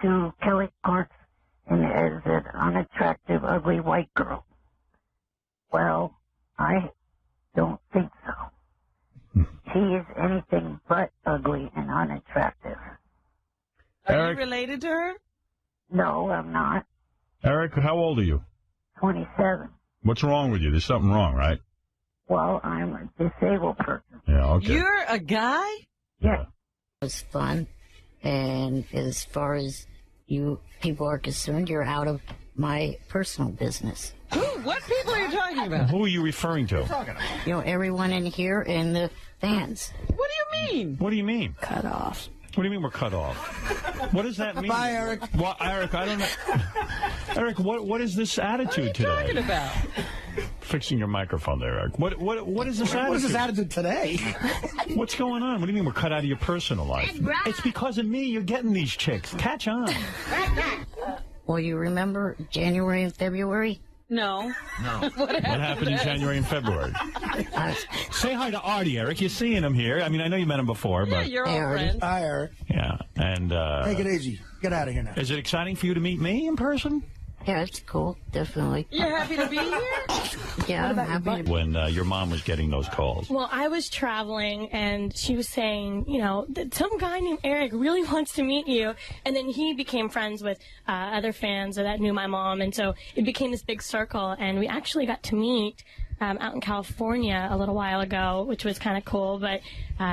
to Kelly Clarkson as an unattractive, ugly white girl. Well, I don't think so. She is anything but ugly and unattractive. Are you related to her? No, I'm not. Eric, how old are you? 27. What's wrong with you? There's something wrong, right? Well, I'm a disabled person. Yeah, okay. You're a guy? Yeah. It was fun, and as far as you people are concerned, you're out of my personal business. Who? What people are you talking about? Who are you referring to? You know, everyone in here and the fans. What do you mean? What do you mean? Cut off. What do you mean we're cut off? What does that mean? Bye, Eric. Well, Eric, I don't know. Eric, what is this attitude today? What are you talking about? Fixing your microphone there, Eric. What is this attitude? What is this attitude today? What's going on? What do you mean we're cut out of your personal life? It's because of me you're getting these chicks. Catch on. Well, you remember January and February? No. What happened in January and February? Say hi to Artie, Eric. You're seeing him here. I mean, I know you met him before, Yeah, but you're all Artie. friends. Hi, Eric. yeah. And Take it easy. Get out of here now. is it exciting for you to meet me in person? Yeah, it's cool, definitely. You're happy to be here? Yeah, I'm happy to When your mom was getting those calls. Well, I was traveling, and she was saying, you know, that some guy named Eric really wants to meet you. And then he became friends with other fans that knew my mom, and so it became this big circle. And we actually got to meet out in California a little while ago, which was kind of cool. But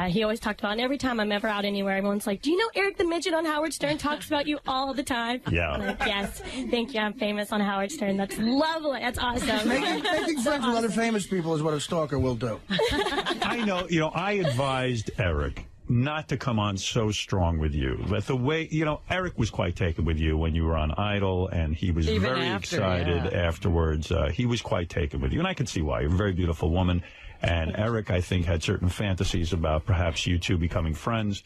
he always talked about, and every time I'm ever out anywhere, everyone's like, do you know Eric the Midget on Howard Stern talks about you all the time? Yeah. I'm like, yes, thank you. I'm famous on Howard Stern. That's lovely. That's awesome. Making friends with other famous people is what a stalker will do. I know, I advised Eric not to come on so strong with you. But the way, Eric was quite taken with you when you were on Idol, and he was Even very after, excited yeah. afterwards. He was quite taken with you, and I could see why. You're a very beautiful woman. And Eric, I think, had certain fantasies about perhaps you two becoming friends.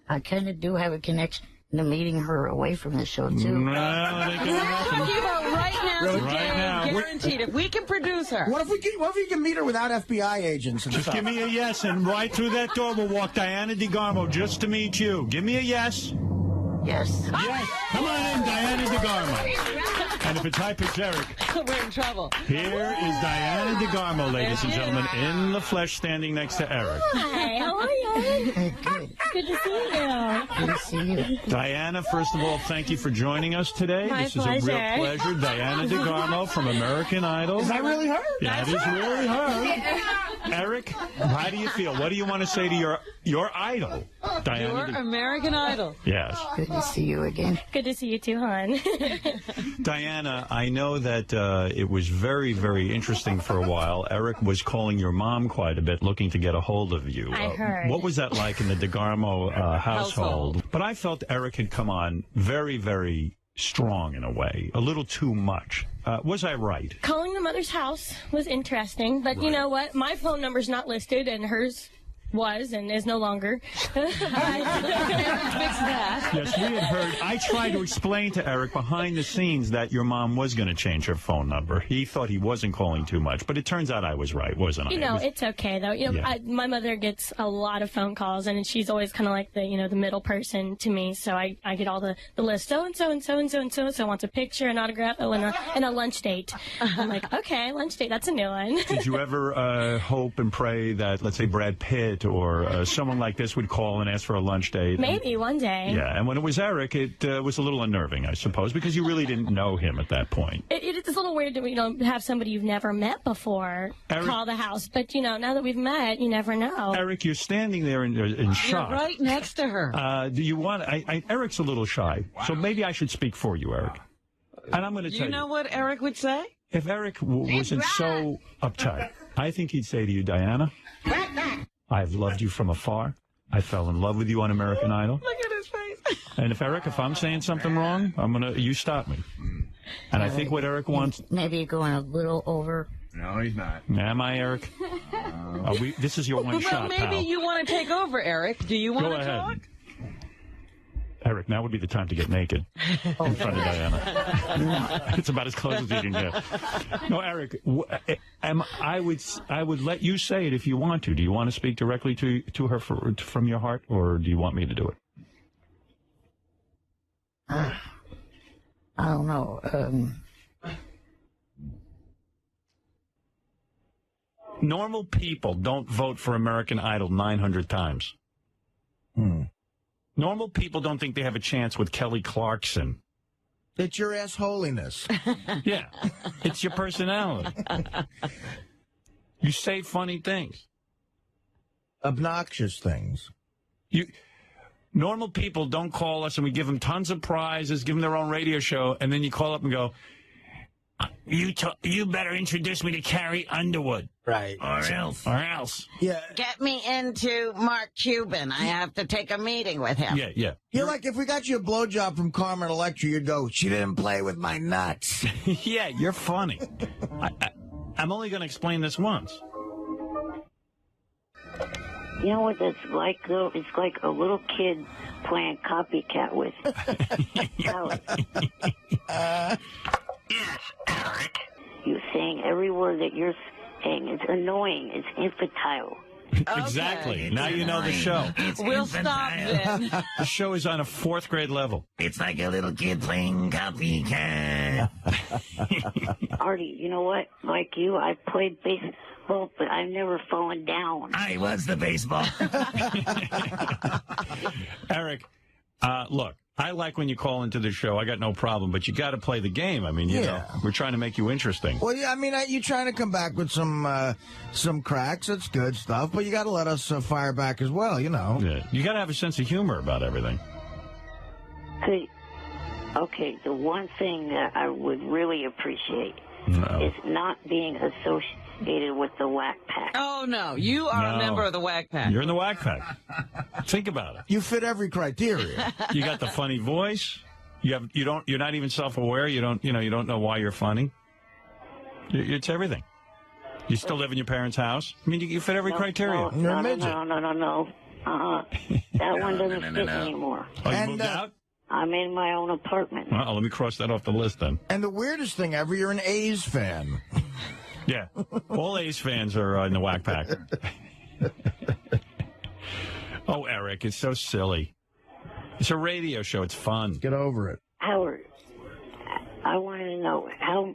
I kind of do have a connection to meeting her away from the show, too. No, they can We're talking about right now, Really? today, Right now. guaranteed. If we can produce her. What if we can meet her without FBI agents and Just stuff? give me a yes, and right through that door will walk Diana DeGarmo just to meet you. Give me a yes. Yes. Yes. Come on in, Diana DeGarmo. And if it's hyperbaric, We're in trouble. here is Diana DeGarmo, ladies and gentlemen, in the flesh, standing next to Eric. Hi, how are you? Hey, good. Good to see you. Good to see you. Diana, first of all, thank you for joining us today. My This is a real pleasure. pleasure. Diana DeGarmo from American Idol. Is that really her? Yeah, it is really her. Eric, how do you feel? What do you want to say to your idol, Diana? You're American Idol. Yes. Good to see you again. Good to see you too, hon. Diana, I know that it was very, very interesting for a while. Eric was calling your mom quite a bit, looking to get a hold of you. I heard. What was that like in the DeGarmo household? But I felt Eric had come on very, very strong in a way, a little too much. Was I right? Calling the mother's house was interesting, but you know what? My phone number's not listed, and hers was and is no longer. Fix that. Yes, we had heard. I tried to explain to Eric behind the scenes that your mom was going to change her phone number. He thought he wasn't calling too much, but it turns out I was right, wasn't I? You know, it's okay though. You know, Yeah. my mother gets a lot of phone calls, and she's always kind of like the middle person to me. So I get all the list. So and so and so and so and so and so wants a picture, an autograph, and a lunch date. I'm like, okay, lunch date. That's a new one. Did you ever hope and pray that, let's say, Brad Pitt or someone like this would call and ask for a lunch date? Maybe one day. Yeah, and when it was Eric, it was a little unnerving, I suppose, because you really didn't know him at that point. It's a little weird to have somebody you've never met before Eric- call the house, but now that we've met, you never know. Eric, you're standing there in shock. You're right next to her. Do you want? Eric's a little shy, so maybe I should speak for you, Eric. And I'm going to Do tell you know what Eric would say? if Eric wasn't so uptight, I think he'd say to you, Diana, I've loved you from afar. I fell in love with you on American Idol. Look at his face. And if I'm saying something wrong, you stop me. And I think what Eric wants. Maybe you're going a little over. No, he's not. Am I, Eric? This is your one Well, shot, maybe pal. you want to take over, Eric. Do you want Go to ahead. talk? Eric, now would be the time to get naked in front of Diana. It's about as close as you can get. No, Eric, I would let you say it if you want to. Do you want to speak directly to her from your heart, or do you want me to do it? I don't know. Normal people don't vote for American Idol 900 times. Normal people don't think they have a chance with Kelly Clarkson. It's your assholiness. Yeah, it's your personality. You say funny things. Obnoxious things. Normal people don't call us and we give them tons of prizes, give them their own radio show, and then you call up and go, you better introduce me to Carrie Underwood. Right. Or else. Yeah. Get me into Mark Cuban. I have to take a meeting with him. Yeah. You're like, if we got you a blowjob from Carmen Electra, you'd go, she didn't play with my nuts. Yeah, you're funny. I'm only going to explain this once. You know what that's like, though? It's like a little kid playing copycat with Alex. Yes, Eric. You're saying every word that you're saying. It's annoying. It's infantile. Exactly. Now you know the show. We'll stop then. The show is on a 4th grade level. It's like a little kid playing copycat. Artie, you know what? Like you, I played baseball, but I've never fallen down. I was the baseball. Eric, look, I like when you call into the show. I got no problem, but you got to play the game. I mean, you know, we're trying to make you interesting. Well, yeah, I mean, you're trying to come back with some cracks. That's good stuff, but you got to let us fire back as well, you know. Yeah. You got to have a sense of humor about everything. Okay, the one thing that I would really appreciate is not being associated with the Whack Pack. Oh, no. You are a member of the Whack Pack. You're in the Whack Pack. Think about it. You fit every criteria. You got the funny voice. You're not even self-aware. You don't know why you're funny. It's everything. You still live in your parents' house. I mean, you fit every criteria. You're a midget. No. That one doesn't fit anymore. Oh, you moved out? I'm in my own apartment. Well, let me cross that off the list then. And the weirdest thing ever, you're an A's fan. Yeah. All A's fans are in the Whack Pack. Oh, Eric, it's so silly. It's a radio show. It's fun. Get over it. Howard, I wanted to know how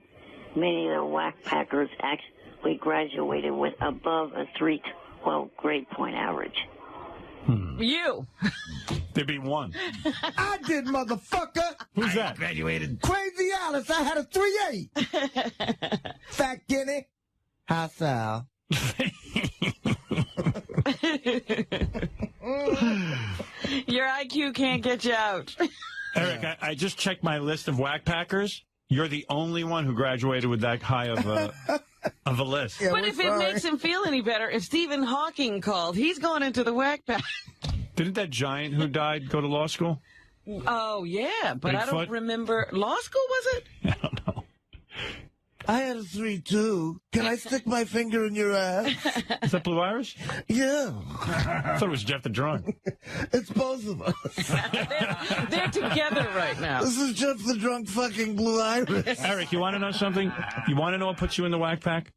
many of the Whack Packers actually graduated with above a 312 grade point average. You. There'd be one. I did, motherfucker. Who's that? Graduated. Crazy Alice, I had a 3.8. Fat Guinea. Hi, Sal. Your IQ can't get you out. Eric, I just checked my list of Whack Packers. You're the only one who graduated with that high of a list. Yeah, But if it makes him feel any better, if Stephen Hawking called, he's going into the Whack Pack. Didn't that giant who died go to law school? Oh, yeah, but I don't Bigfoot? remember. Law school, was it? I don't know. I had a 3.2. Can I stick my finger in your ass? Is that Blue Iris? Yeah. I thought it was Jeff the Drunk. It's both of us. They're together right now. This is Jeff the Drunk fucking Blue Iris. Eric, you want to know something? You want to know what puts you in the Whack Pack?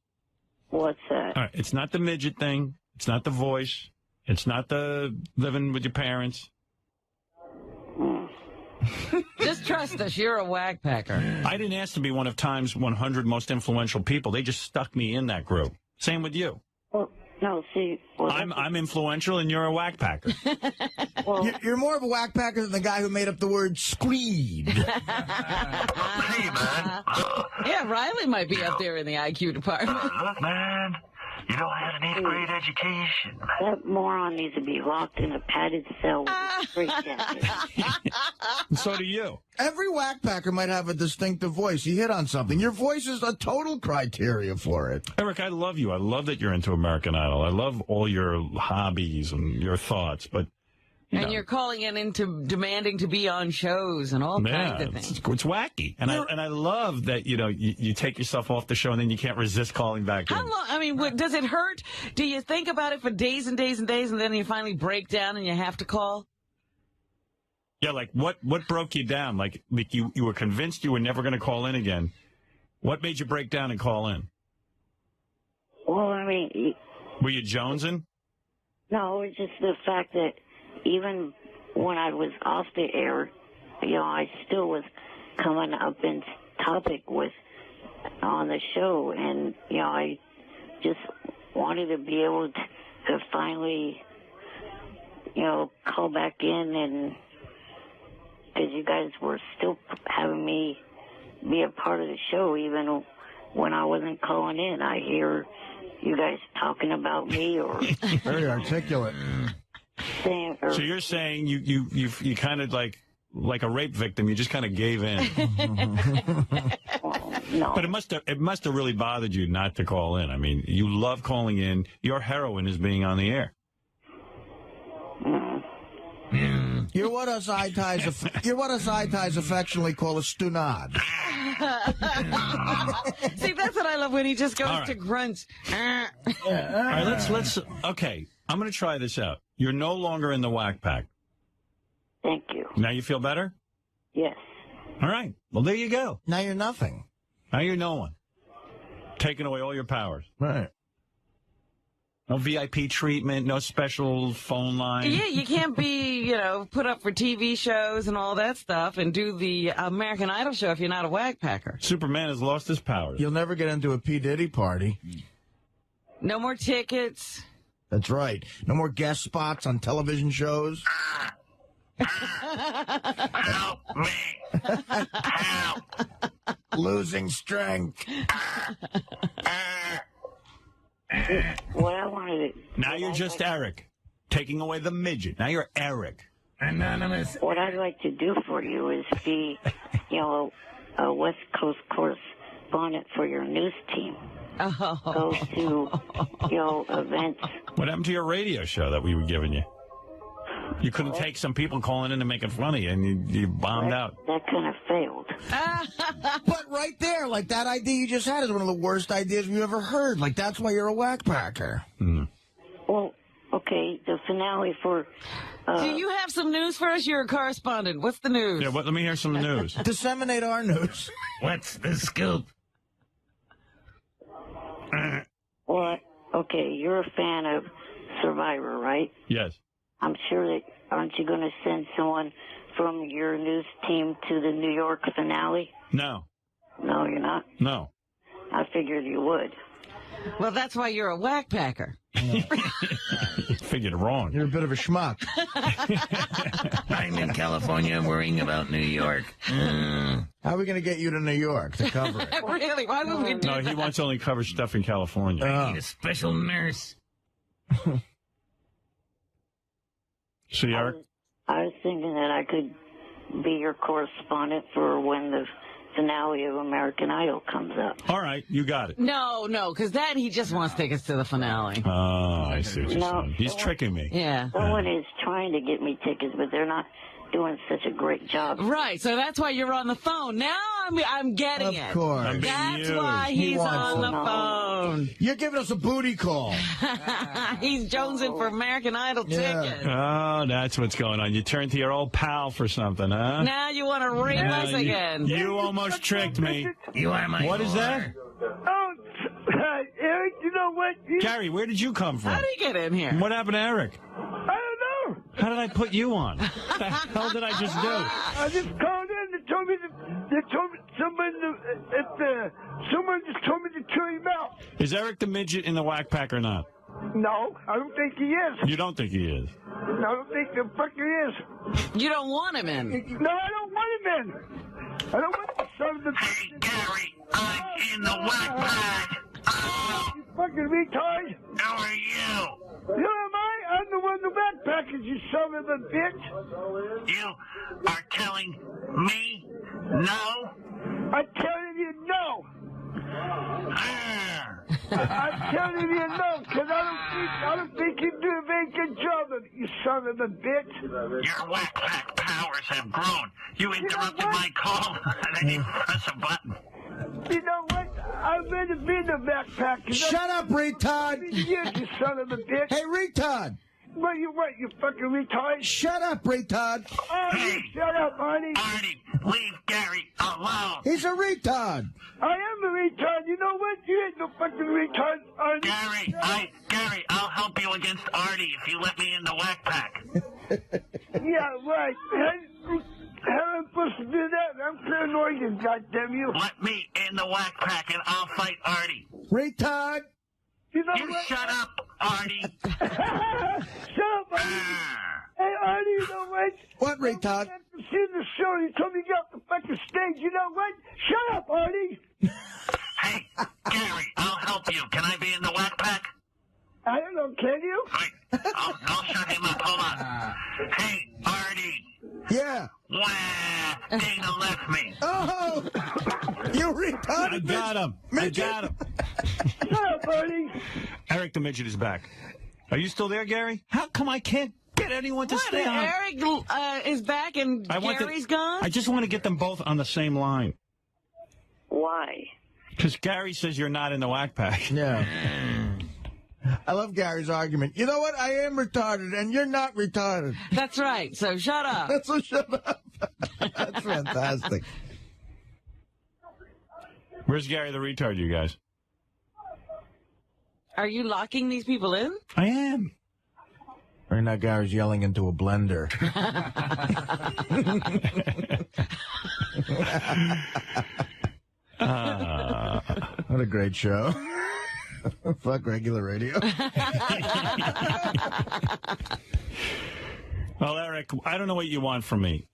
What's that? All right, it's not the midget thing. It's not the voice. It's not the living with your parents. Just trust us. You're a Whack Packer. I didn't ask to be one of Time's 100 most influential people. They just stuck me in that group. Same with you. Well, no, see. Well, I'm influential and you're a Whack Packer. well, You're more of a whack packer than the guy who made up the word screed. Hey, man. Yeah, Riley might be up there in the IQ department. Look, man. You know, I had an 8th grade education. that moron needs to be locked in a padded cell with a straight jacket. And so do you. Every whack packer might have a distinctive voice. You hit on something. Your voice is a total criteria for it. Eric, I love you. I love that you're into American Idol. I love all your hobbies and your thoughts, but And you're calling in into demanding to be on shows and all kinds of things. It's wacky. And I love that, you take yourself off the show and then you can't resist calling back in. How long? I mean, does it hurt? Do you think about it for days and days and days, and then you finally break down and you have to call? Yeah, like what broke you down? Like you were convinced you were never going to call in again. What made you break down and call in? Well, I mean, Were you jonesing? no, it's just the fact that even when I was off the air, I still was coming up in topic on the show, and, I just wanted to be able to finally, call back in, and because you guys were still having me be a part of the show, even when I wasn't calling in. I hear you guys talking about me or Very articulate. saying. So you're saying you kind of like a rape victim, you just kind of gave in. No. But it must have really bothered you not to call in. I mean, you love calling in. Your heroine is being on the air. You're what us eye ties affectionately call a stunad. See, that's what I love when he just goes to grunts. All right, let's. Okay, I'm going to try this out. You're no longer in the whack pack. Thank you. Now you feel better? Yes. All right. Well, there you go. Now you're nothing. Now you're no one. Taking away all your powers. Right. No VIP treatment, no special phone line. Yeah, you can't be, put up for TV shows and all that stuff and do the American Idol show if you're not a whack packer. Superman has lost his powers. You'll never get into a P. Diddy party. No more tickets. That's right. No more guest spots on television shows. Help me. Help. Losing strength. What I wanted to... Now you're just Eric, taking away the midget. Now you're Eric. Anonymous. What I'd like to do for you is be, a West Coast correspondent for your news team. Oh. Go to, events. What happened to your radio show that we were giving you? You couldn't take some people calling in and making fun of you, and you bombed out. That kind of failed. But right there, like that idea you just had is one of the worst ideas we've ever heard. Like, that's why you're a whack packer. Well, okay, the finale for... Do you have some news for us? You're a correspondent. What's the news? Yeah, let me hear some news. Disseminate our news. What's the scoop? Well, okay, you're a fan of Survivor, right? Yes. I'm sure that... Aren't you going to send someone from your news team to the New York finale? No. No, you're not? No. I figured you would. Well, that's why you're a whack packer. You figured wrong. You're a bit of a schmuck. I'm in California worrying about New York. How are we going to get you to New York to cover it? Really? Why would we do No, he wants to only cover stuff in California. I need a special nurse. See, Eric? I was thinking that I could be your correspondent for when the finale of American Idol comes up. All right, you got it. No, because that he just wants tickets to the finale. Oh, I see what you're saying. He's tricking me. Yeah. Someone is trying to get me tickets, but they're not doing such a great job. Right, so that's why you're on the phone. Now I'm getting it. Of course. I'm being That's used. why He he's wants on the it. phone. You're giving us a booty call. He's jonesing for American Idol Yeah. tickets. Oh, that's what's going on. You turn to your old pal for something, huh? Now you want to rape us you- again. You almost tricked me. You are my What is that? Oh, Eric, you know what? Gary, where did you come from? How do you get in here? What happened to Eric? I don't know. How did I put you on? What the hell did I just do? I just called in. They told me someone just told me to kill him out. Is Eric the midget in the whack pack or not? No, I don't think he is. You don't think he is? I don't think the fuck he is. You don't want him in. No, I don't want him in. I don't want the son of the... Hey, Gary, I'm in the whack pack. Oh, You fucking retard. how are you? You know am I? I'm the one in the backpackers, you son of a bitch. You are telling me no? I'm telling you no. Ah. I'm telling you no, because I don't think you do a very good job of it, you son of a bitch. Your whack pack powers have grown. You interrupted my call, and then you press a button. You know what? I'd rather be in the backpack. Shut up, retard. You son of a bitch. Hey, retard. What, you fucking retard? Shut up, retard. Oh, you shut up, Artie. Artie, leave Gary alone. He's a retard. I am a retard. You know what? You ain't no fucking retard, Artie. Gary, I'll help you against Artie if you let me in the whack pack. Yeah, right. Helen supposed to do that? I'm paranoid, you goddamn you. Let me in the whack pack and I'll fight Artie. Retard. You know You what? shut up, Artie. Shut up, Artie. Hey, Artie, you know what? What, retard? I have to see the show. You told me to get off the fucking stage. You know what? Shut up, Artie. Hey, Gary, I'll help you. Can I be in the whack pack? I don't know, can you? Wait, I'll shut him up. Hold on. Hey, Artie. Yeah. Wah, Dana left me. Oh, you retarded. I got him. I got him. Shut up, Artie. Eric the Midget is back. Are you still there, Gary? How come I can't get anyone to What, stay on? Eric is back and Gary's gone? I just want to get them both on the same line. Why? Because Gary says you're not in the whack pack. Yeah. I love Gary's argument. You know what? I am retarded, and you're not retarded. That's right. So shut up. So shut up. That's fantastic. Where's Gary the retard, you guys? Are you locking these people in? I am. Right now, Gary's yelling into a blender. What a great show. Fuck regular radio. Well, Eric, I don't know what you want from me.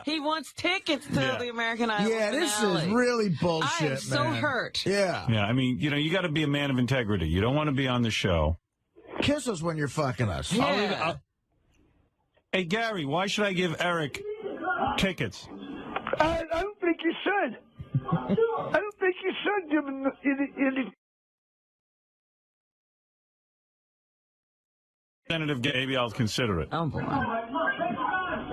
He wants tickets to the American Idol Yeah, this finale. is really bullshit, I am so man. hurt. Yeah. Yeah, I mean, you got to be a man of integrity. You don't want to be on the show. Kiss us when you're fucking us. Yeah. Hey, Gary, why should I give Eric tickets? I don't think you should. I don't think you should give him any. Representative, maybe I'll consider it. Oh, boy.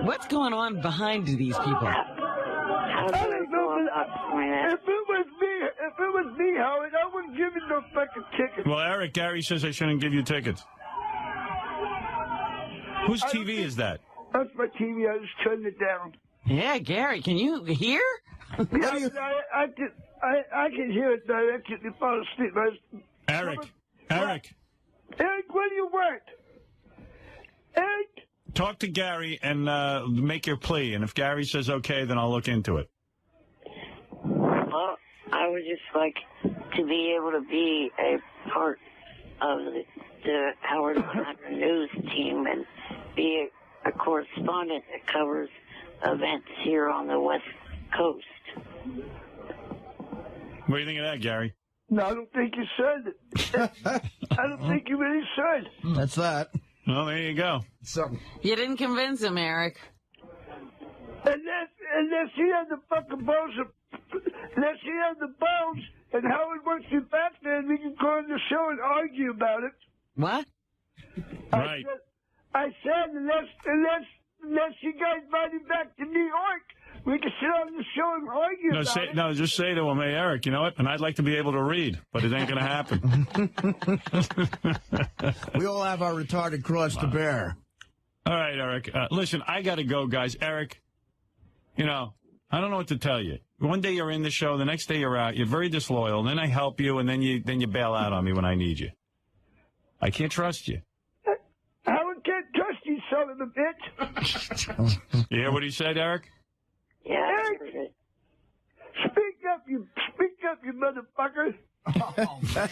What's going on behind these people? I don't know, but if it was me, Howard, I wouldn't give you no fucking tickets. Well, Eric, Gary says I shouldn't give you tickets. Whose TV is that? That's my TV. I just turned it down. Yeah, Gary, can you hear? I can hear it though. I can fall asleep. Eric, Eric, what do you want? Eric? talk to Gary and make your plea. And if Gary says okay, then I'll look into it. Well, I would just like to be able to be a part of the Howard 100 News team and be a correspondent that covers events here on the West Coast. What do you think of that, Gary? No, I don't think you should. I don't think you really should. That's that. Well, there you go. Something. You didn't convince him, Eric. Unless he had the fucking bones, unless he had the bones, and Howard wants you back there, and we can go on the show and argue about it. What? Right. I said unless you guys invite him back to New York, we can sit on the show and argue about it. No, just say to him, hey, Eric, you know what? And I'd like to be able to read, but it ain't going to happen. We all have our retarded cross to bear. All right, Eric. Listen, I got to go, guys. Eric, I don't know what to tell you. One day you're in the show, the next day you're out. You're very disloyal. Then I help you, and then you bail out on me when I need you. I can't trust you. Howard can't trust you, son of a bitch. You hear what he said, Eric? Yeah, Eric, speak up, you motherfucker. Oh, man.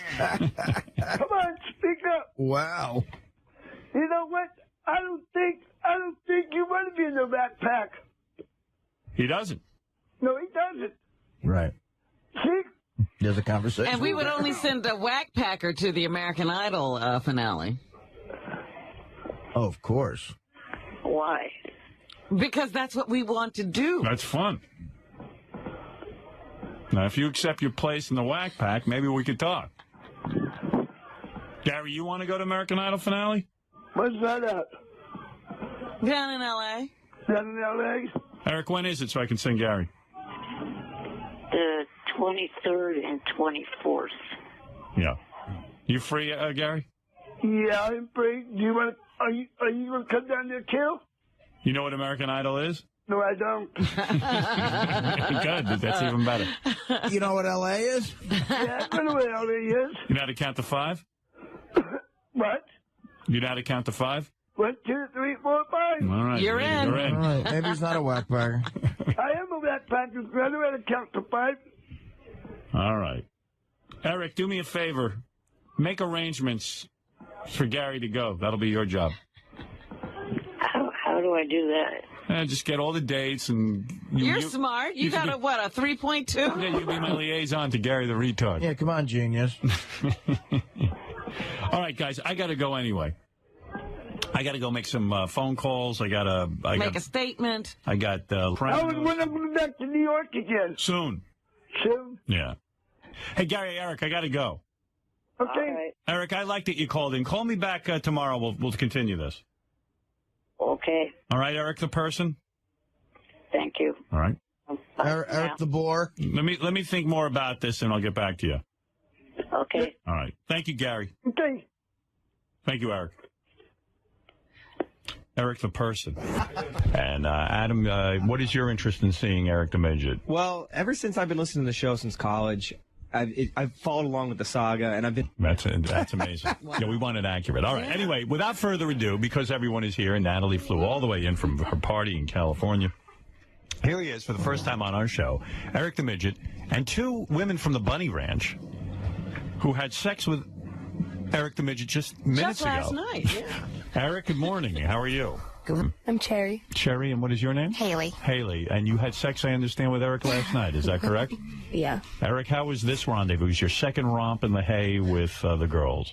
Come on, speak up. Wow. You know what? I don't think you want to be in the Rat Pack. He doesn't. No, he doesn't. Right. See? There's a conversation. And we would only send a whack packer to the American Idol finale. Oh, of course. why? Because that's what we want to do. That's fun. Now, if you accept your place in the whack pack, maybe we could talk. Gary, you want to go to American Idol finale? What's that at? Down in L.A. Down in L.A.? Eric, when is it so I can sing Gary? The 23rd and 24th. Yeah. You free, Gary? Yeah, I'm free. Do you want to, are you going to come down there too? You know what American Idol is? No, I don't. Good. That's even better. You know what L.A. is? Yeah, I know what L.A. is. You know how to count to 5? What? You know how to count to 5? 1, 2, 3, 4, 5. All right. You're in. You're in. All right, maybe he's not a whackbagger. I am a rat packer. I know how to count to 5. All right. Eric, do me a favor. Make arrangements for Gary to go. That'll be your job. How do I do that? Just get all the dates and... You're smart. You got a 3.2? Yeah, you can be my liaison to Gary the retard. Yeah, come on, genius. All right, guys, I got to go anyway. I got to go make some phone calls. I got to... Make a statement. I got... Howard, when I'm going back to New York again? Soon. Soon? Yeah. Hey, Gary, Eric, I got to go. Okay. Right. Eric, I like that you called in. Call me back tomorrow. We'll continue this. Okay. All right, Eric the person? Thank you. All right. Eric the Boar. Let me think more about this, and I'll get back to you. Okay. All right. Thank you, Gary. Okay. Thank you, Eric. Eric the person. And Adam, what is your interest in seeing Eric the Midget? Well, ever since I've been listening to the show since college, I've followed along with the saga, and I've been... That's amazing. Wow. Yeah, we want it accurate. All right. Yeah. Anyway, without further ado, because everyone is here, and Natalie flew all the way in from her party in California, here he is for the first time on our show, Eric the Midget, and 2 women from the Bunny Ranch who had sex with Eric the Midget just minutes ago. Just last night, yeah. Eric, good morning. How are you? Good. I'm Cherry. Cherry, and what is your name? Haley. Haley, and you had sex, I understand, with Eric last night. Is that correct? Yeah. Eric, how was this rendezvous? It was your second romp in the hay with the girls.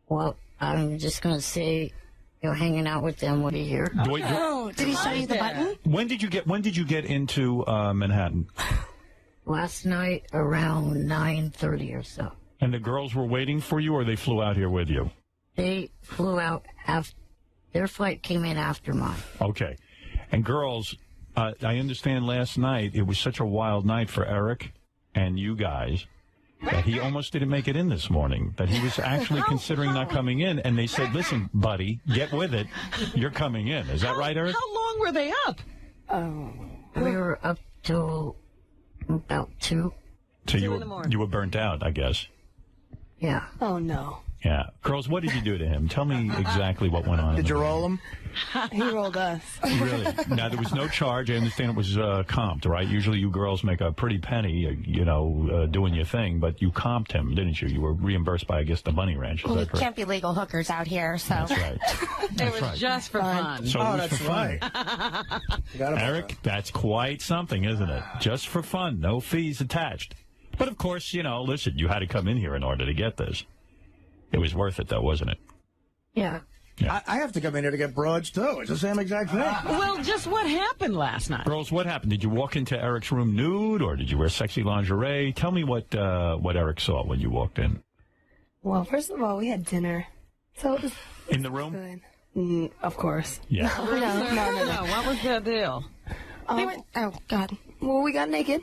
Well, I'm just going to say you're hanging out with them when you're here. Oh, did he show you the button? When did you get into Manhattan? Last night around 9:30 or so. And the girls were waiting for you, or they flew out here with you? They flew out after. Their flight came in after mine. Okay. And girls, I understand last night it was such a wild night for Eric and you guys that he almost didn't make it in this morning, that he was actually considering not coming in. And they said, listen, buddy, get with it. You're coming in. Is that right, Eric? How long were they up? We were up till about 2. So 2 in the morning. You were burnt out, I guess. Yeah. Oh, no. Yeah. Girls, what did you do to him? Tell me exactly what went on. Did you roll him? He rolled us. Really? Now, there was no charge. I understand it was comped, right? Usually you girls make a pretty penny, doing your thing, but you comped him, didn't you? You were reimbursed by, I guess, the Bunny Ranch. Is We that correct? can't be legal hookers out here, so. That's right. It was just for fun. So Oh, it was that's for fun. right. Eric, that's quite something, isn't it? Just for fun. No fees attached. But, of course, listen, you had to come in here in order to get this. It was worth it, though, wasn't it? Yeah. I have to come in here to get broads, too. It's the same exact thing. Well, just what happened last night? Girls, what happened? Did you walk into Eric's room nude, or did you wear sexy lingerie? Tell me what Eric saw when you walked in. Well, first of all, we had dinner. So it was In the room? good. Of course. Yeah. No. What was the deal? Oh, God. Well, we got naked.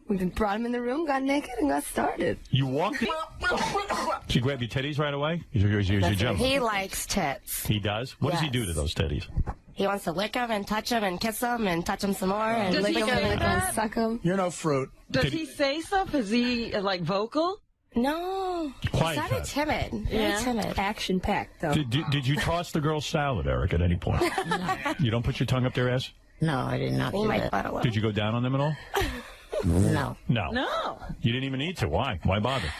We brought him in the room, got naked, and got started. You walked in? Did you grab your titties right away? He likes tits. He does? What does he do to those titties? He wants to lick them and touch them and kiss them and touch them some more and Does lick he them say and that? suck them. You're no fruit. Does he say stuff? Is he, vocal? No. Quiet He's very type. timid. Very timid. Action-packed, though. Did you toss the girl's salad, Eric, at any point? No. You don't put your tongue up their ass? No, I did not do that. Did you go down on them at all? No. No. No. You didn't even need to. Why? Why bother?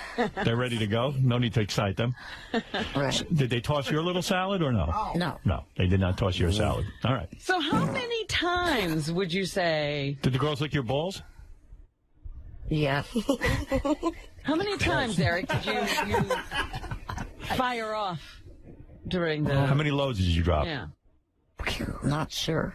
They're ready to go. No need to excite them. Right. Did they toss your little salad or no? No. No, they did not toss your salad. All right. So how many times would you say? Did the girls lick your balls? Yeah. How many times, Eric, did you fire off during the... How many loads did you drop? Yeah. Not sure.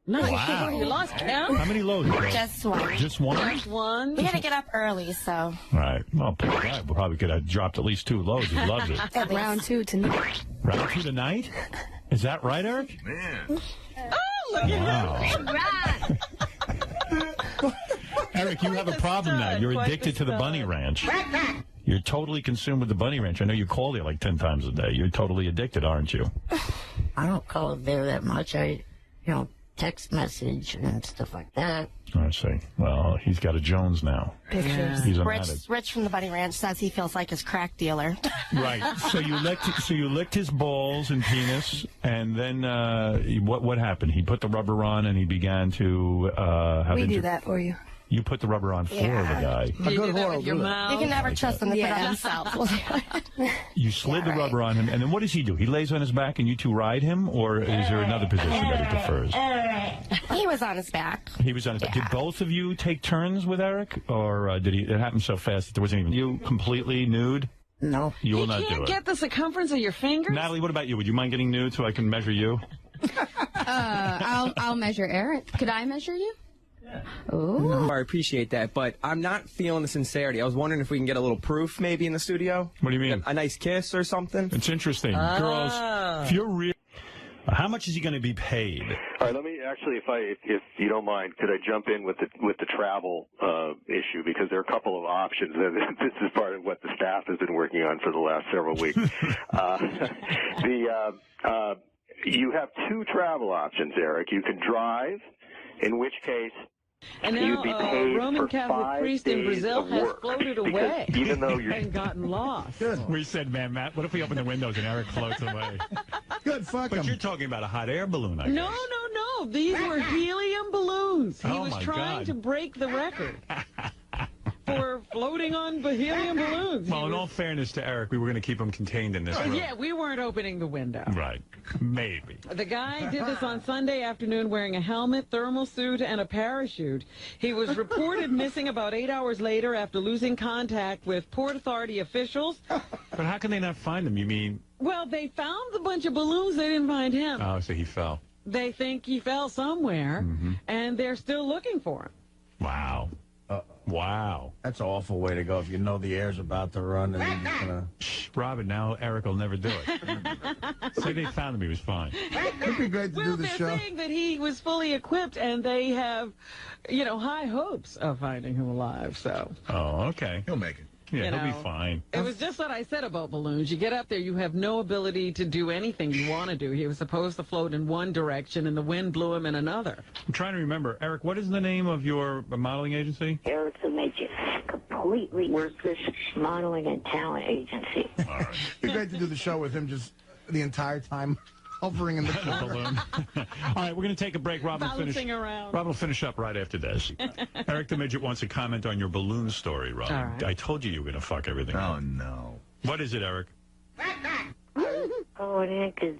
No, Wow. you lost count? How many loads? Girls? Just one. Just one? Just one? We had to get up early, so. All right. Well, poor guy. We probably could have dropped at least 2 loads. He loves it. At round 2 tonight. Round 2 tonight? Is that right, Eric? Man. Oh, look at him. Eric, you have a problem now. You're addicted to the Bunny Ranch. You're totally consumed with the Bunny Ranch. I know you call there like 10 times a day. You're totally addicted, aren't you? I don't call it there that much. text message and stuff like that. I see. Well, he's got a Jones now. Pictures. He's an Rich, addict. Rich from the Bunny Ranch says he feels like his crack dealer. Right. So you licked his balls and penis, and then what happened? He put the rubber on, and he began to have. We do that for you. You put the rubber on for the guy. A good whore will do that. You can never trust them to put it on themselves. You slid the rubber on him, and then what does he do? He lays on his back, and you two ride him, or is there another position that he prefers? He was on his back. He was on his back. Did both of you take turns with Eric, or did he? It happened so fast that there wasn't even you completely nude. No, you will not do can't it. get the circumference of your fingers. Natalie, what about you? Would you mind getting nude so I can measure you? I'll measure Eric. Could I measure you? Oh. I appreciate that, but I'm not feeling the sincerity. I was wondering if we can get a little proof maybe in the studio. What do you mean? A nice kiss or something? It's interesting. Girls, if you're real... How much is he going to be paid? All right, let me actually, if you don't mind, could I jump in with the travel issue, because there are a couple of options. This is part of what the staff has been working on for the last several weeks. You have two travel options, Eric. You can drive, in which case. And you'd be now paid a Roman for Catholic 5 priest in days Brazil of has work, floated because away even though you're and gotten lost. We said, man, Matt, what if we open the windows and Eric floats away? Good, fuck But him. you're talking about a hot air balloon, I guess. No. These were helium balloons. He Oh, was my trying God. to break the record for floating on helium balloons. Well, in all fairness to Eric, we were going to keep him contained in this room. Yeah, we weren't opening the window. Right. Maybe. The guy did this on Sunday afternoon wearing a helmet, thermal suit, and a parachute. He was reported missing about 8 hours later after losing contact with Port Authority officials. But how can they not find him? You mean... Well, they found a bunch of balloons. They didn't find him. Oh, so he fell. They think he fell somewhere, and they're still looking for him. Wow. Wow. That's an awful way to go if you know the air's about to run and you're just gonna... Shh, Robin, now Eric will never do it. Say they found him, he was fine. It'd be great to do the they're show. saying that he was fully equipped, and they have, high hopes of finding him alive, so... Oh, okay. He'll make it. Yeah, he'll be fine. It was just what I said about balloons. You get up there, you have no ability to do anything you want to do. He was supposed to float in one direction, and the wind blew him in another. I'm trying to remember. Eric, what is the name of your modeling agency? Eric's a midget. Completely worthless modeling and talent agency. All right. It'd be great to do the show with him just the entire time hovering in the corner. Balloon. All right, we're going to take a break. Robin will finish up right after this. Eric the Midget wants to comment on your balloon story, Robin. All right. I told you were going to fuck everything up. Oh, no. What is it, Eric? Going in because,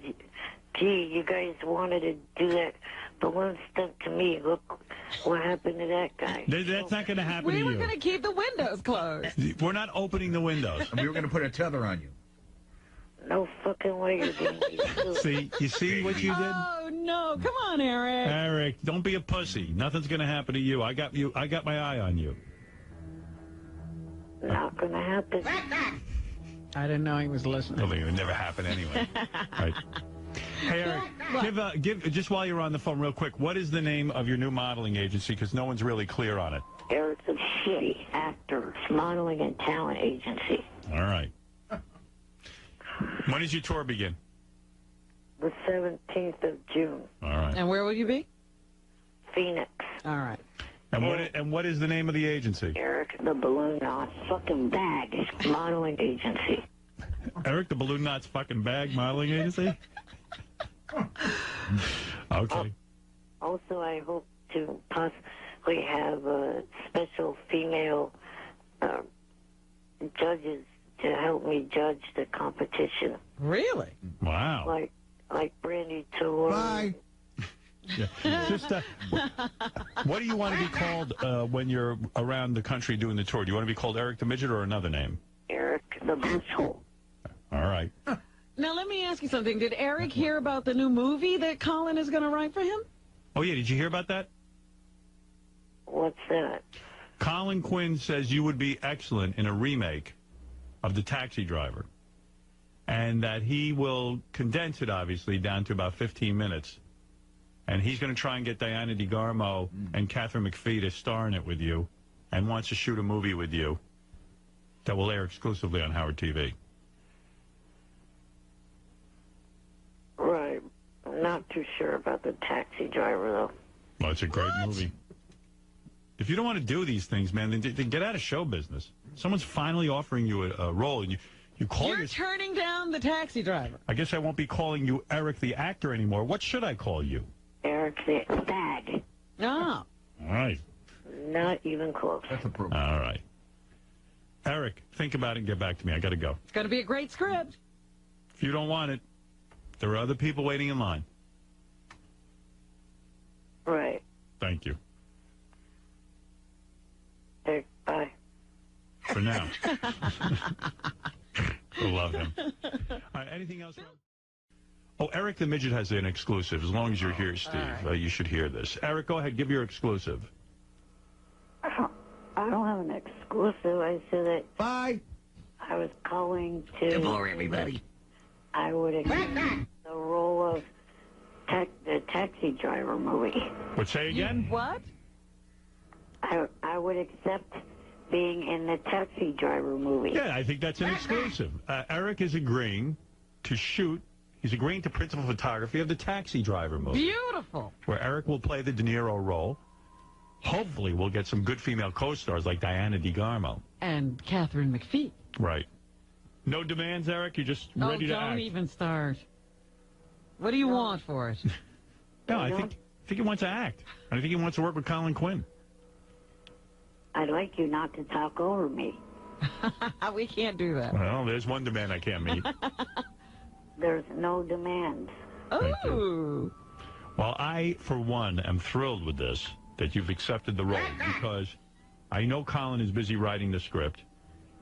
gee, you guys wanted to do that balloon stuff to me. Look what happened to that guy. That's not going to happen We to were you. going to keep the windows closed. We're not opening the windows. And we were going to put a tether on you. No fucking way you're getting me too. You see what you did? Oh, no. Come on, Eric. Eric, don't be a pussy. Nothing's going to happen to you. I got my eye on you. Not gonna happen. I didn't know he was listening. Well, it would never happen anyway. Right. Hey, Eric, give just while you're on the phone real quick, what is the name of your new modeling agency? Because no one's really clear on it. Eric's a shitty actor, modeling and talent agency. All right. When does your tour begin? The 17th of June. All right. And where will you be? Phoenix. All right. And what is the name of the agency? Eric the Balloon Knot fucking bag modeling agency. Eric the Balloon Knot's fucking bag modeling agency? Okay. Also, I hope to possibly have special female judges to help me judge the competition. Really? Wow. Like Brandy Tour. Bye. Yeah. Just, what do you want to be called when you're around the country doing the tour? Do you want to be called Eric the Midget or another name? Eric the Bushel. All right. Now, let me ask you something. Did Eric hear about the new movie that Colin is going to write for him? Oh, yeah. Did you hear about that? What's that? Colin Quinn says you would be excellent in a remake of The Taxi Driver. And that he will condense it, obviously, down to about 15 minutes. And he's going to try and get Diana DeGarmo and Catherine McPhee to star in it with you and wants to shoot a movie with you that will air exclusively on Howard TV. Right. Now, not too sure about the Taxi Driver, though. Well, it's a great movie. If you don't want to do these things, man, then get out of show business. Someone's finally offering you a role, and you call You're turning down the Taxi Driver. I guess I won't be calling you Eric the actor anymore. What should I call you? Eric the Stag. No. All right. Not even close. That's appropriate. All right. Eric, think about it and get back to me. I got to go. It's going to be a great script. If you don't want it, there are other people waiting in line. Right. Thank you. Eric, bye. For now. I love him. All right, anything else? Oh, Eric the Midget has an exclusive. As long as you're here, Steve, you should hear this. Eric, go ahead. Give your exclusive. I don't have an exclusive. I said that. Bye. I was calling to. Good morning, everybody. I would accept the role of the Taxi Driver movie. What, say again? What? I would accept being in the Taxi Driver movie. Yeah, I think that's an exclusive. Eric is agreeing to shoot. He's agreeing to principal photography of the Taxi Driver movie. Beautiful. Where Eric will play the De Niro role. Hopefully, we'll get some good female co-stars like Diana DeGarmo. And Catherine McPhee. Right. No demands, Eric? You're just ready to act? Don't even start. What do you want for it? No, I think he wants to act. I think he wants to work with Colin Quinn. I'd like you not to talk over me. We can't do that. Well, there's one demand I can't meet. There's no demands. Oh. Well, I, for one, am thrilled with this, that you've accepted the role, because I know Colin is busy writing the script,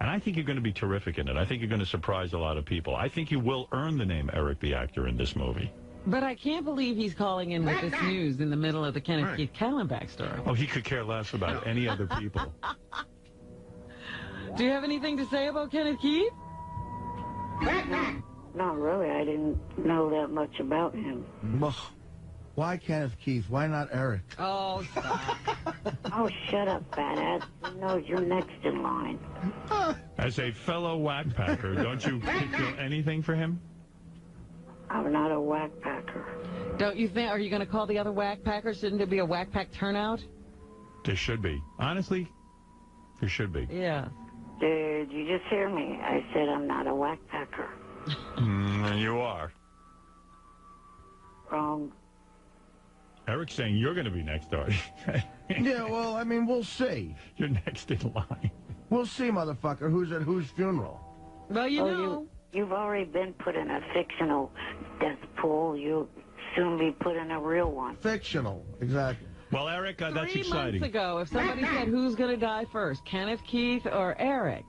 and I think you're going to be terrific in it. I think you're going to surprise a lot of people. I think you will earn the name Eric the actor in this movie. But I can't believe he's calling in with this news in the middle of the Kenneth Keith Kallenbach story. Oh, he could care less about any other people. Do you have anything to say about Kenneth Keith? Not really. I didn't know that much about him. Why Kenneth Keith? Why not Eric? Oh, stop. Oh, shut up, badass. Who knows you're next in line? As a fellow whackpacker, don't you feel anything for him? I'm not a whackpacker. Don't you think, are you going to call the other whackpackers? Shouldn't there be a whackpack turnout? There should be. Honestly, there should be. Yeah. Did you just hear me? I said I'm not a whackpacker. You are. Wrong. Eric's saying you're going to be next, Artie. Yeah, well, I mean, we'll see. You're next in line. We'll see, motherfucker. Who's at whose funeral? Well, you know. You've already been put in a fictional death pool. You'll soon be put in a real one. Fictional, exactly. Well, Eric, that's 3 exciting. months ago, if somebody said who's going to die first, Kenneth Keith or Eric,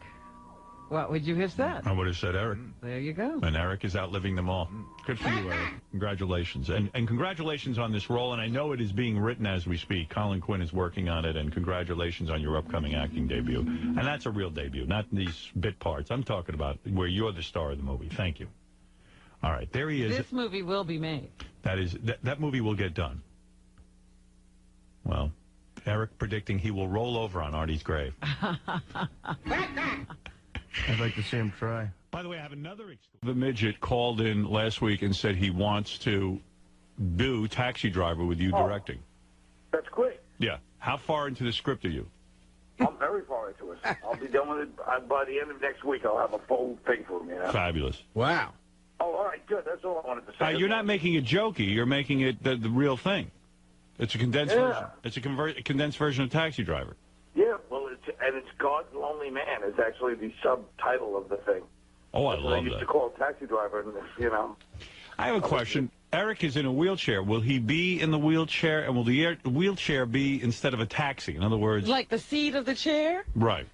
what would you have said? I would have said Eric. There you go. And Eric is outliving them all. Good for you, Eric. Congratulations. And congratulations on this role. And I know it is being written as we speak. Colin Quinn is working on it. And congratulations on your upcoming acting debut. And that's a real debut, not these bit parts. I'm talking about where you're the star of the movie. Thank you. All right, there he is. This movie will be made. That movie will get done. Well, Eric predicting he will roll over on Artie's grave. I'd like to see him try. By the way, I have another exclusive. The midget called in last week and said he wants to do Taxi Driver with you directing. That's great. Yeah. How far into the script are you? I'm very far into it. I'll be done with it by the end of next week. I'll have a full thing for him, you know? Fabulous. Wow. Oh, all right, good. That's all I wanted to say. You're not making it jokey. You're making it the real thing. It's a condensed version. It's a condensed version of Taxi Driver. Yeah, well, it's God's Lonely Man is actually the subtitle of the thing. Oh, I love They used that. to call it Taxi Driver, and you know. I have a question. Eric is in a wheelchair. Will he be in the wheelchair, and will the wheelchair be instead of a taxi? In other words, Like the seat of the chair? right.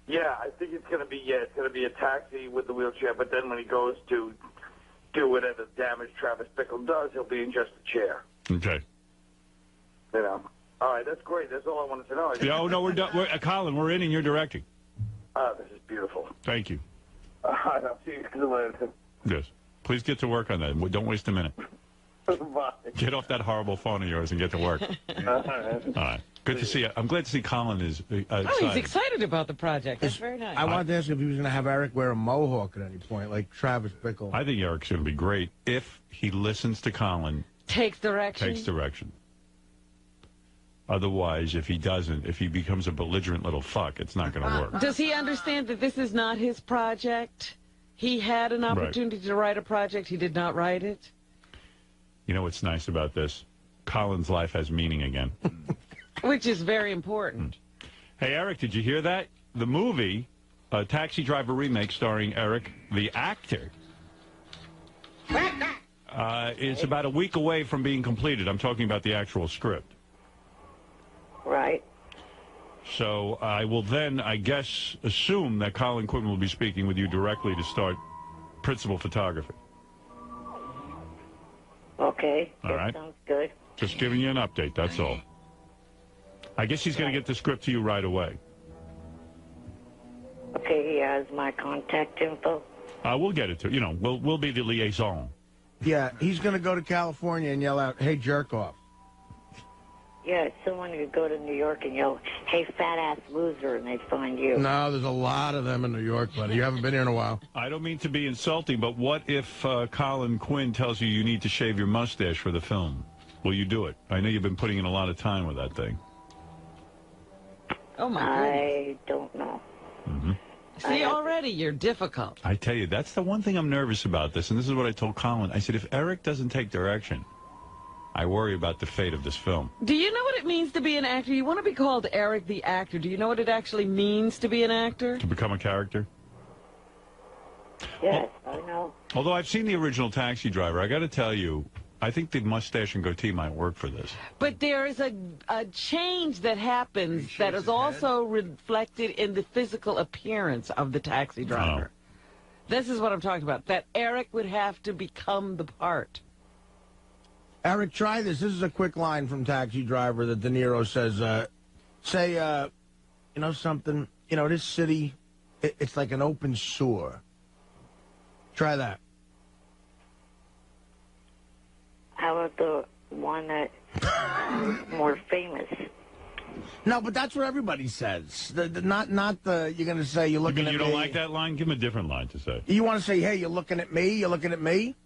Yeah, I think it's going to be a taxi with the wheelchair, but then when he goes to do whatever damage Travis Bickle does, he'll be in just a chair. Okay. You know. All right, that's great. That's all I wanted to know. Yeah, oh, no, we're done. Colin, we're in and you're directing. This is beautiful. Thank you. All right, I'll see you later. Yes. Please get to work on that. Don't waste a minute. Bye. Get off that horrible phone of yours and get to work. All right. Good to see you. I'm glad to see Colin is excited. Oh, he's excited about the project. That's very nice. I wanted to ask if he was going to have Eric wear a mohawk at any point, like Travis Bickle. I think Eric's going to be great if he listens to Colin Takes direction? Takes direction. Otherwise, if he doesn't, if he becomes a belligerent little fuck, it's not going to work. Does he understand that this is not his project? He had an opportunity to write a project. He did not write it. You know what's nice about this? Colin's life has meaning again. Which is very important. Hey, Eric, did you hear that? The movie, a Taxi Driver remake starring Eric, the actor, is about a week away from being completed. I'm talking about the actual script. Right. So I will then, I guess, assume that Colin Quinn will be speaking with you directly to start principal photography. Okay. All right. Sounds good. Just giving you an update, that's all. I guess he's going to get the script to you right away. Okay, he has my contact info. We'll get it to you. You know, we'll be the liaison. Yeah, he's going to go to California and yell out, "Hey, jerk off." Yeah, someone could go to New York and yell, "Hey, fat-ass loser," and they'd find you. No, there's a lot of them in New York, buddy. You haven't been here in a while. I don't mean to be insulting, but what if Colin Quinn tells you need to shave your mustache for the film? Will you do it? I know you've been putting in a lot of time with that thing. Oh, my goodness. I don't know. Mm-hmm. See, already you're difficult. I tell you, that's the one thing I'm nervous about this, and this is what I told Colin. I said, if Eric doesn't take direction, I worry about the fate of this film. Do you know what it means to be an actor? You want to be called Eric the actor. Do you know what it actually means to be an actor? To become a character? Yes, I know. Although I've seen the original Taxi Driver, I got to tell you, I think the mustache and goatee might work for this. But there is a change that happens that is also reflected in the physical appearance of the taxi driver. This is what I'm talking about, that Eric would have to become the part. Eric, try this. This is a quick line from Taxi Driver that De Niro says, you know something? You know, this city, it's like an open sewer. Try that. How about the one that more famous? No, but that's what everybody says. Not the. You're going to say you're looking at me. You don't like that line? Give him a different line to say. You want to say, "Hey, you're looking at me. You're looking at me."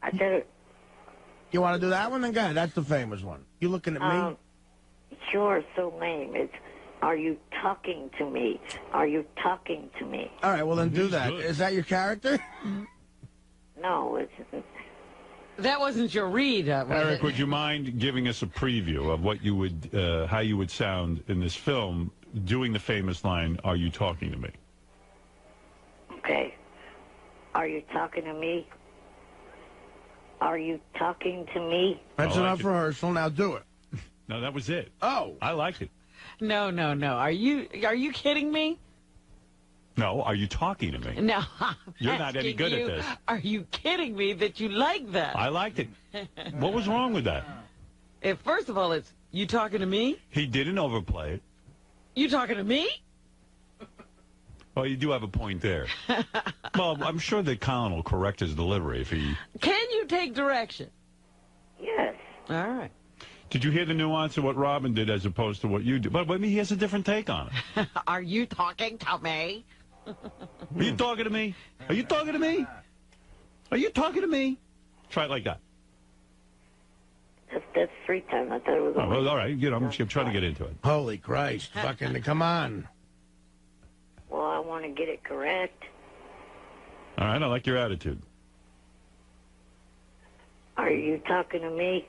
I did it. You want to do that one? Then go ahead. That's the famous one. You looking at me? Sure, so lame. It's, "Are you talking to me? Are you talking to me?" All right, well then do that. Good. Is that your character? No, it's. That wasn't your read, was Eric, it? would you mind giving us a preview of what you would, how you would sound in this film, doing the famous line, "Are you talking to me?" Okay. Are you talking to me? Are you talking to me? That's enough rehearsal. Now do it. No, that was it. Oh, I liked it. No. Are you kidding me? No, are you talking to me? No. You're not any good at this. Are you kidding me that you like that? I liked it. What was wrong with that? First of all, it's, "You talking to me?" He didn't overplay it. You talking to me? Well, you do have a point there. Well, I'm sure that Colin will correct his delivery if he... Can you take direction? Yes. All right. Did you hear the nuance of what Robin did as opposed to what you did? But I mean, he has a different take on it. Are you talking to me? Are you talking to me? Are you talking to me? Are you talking to me? Try it like that. That's 3 times. I thought it was. Oh, well, all right. You know, I'm trying to get into it. holy Christ! Fucking come on. Well, I want to get it correct. All right, I like your attitude. Are you talking to me?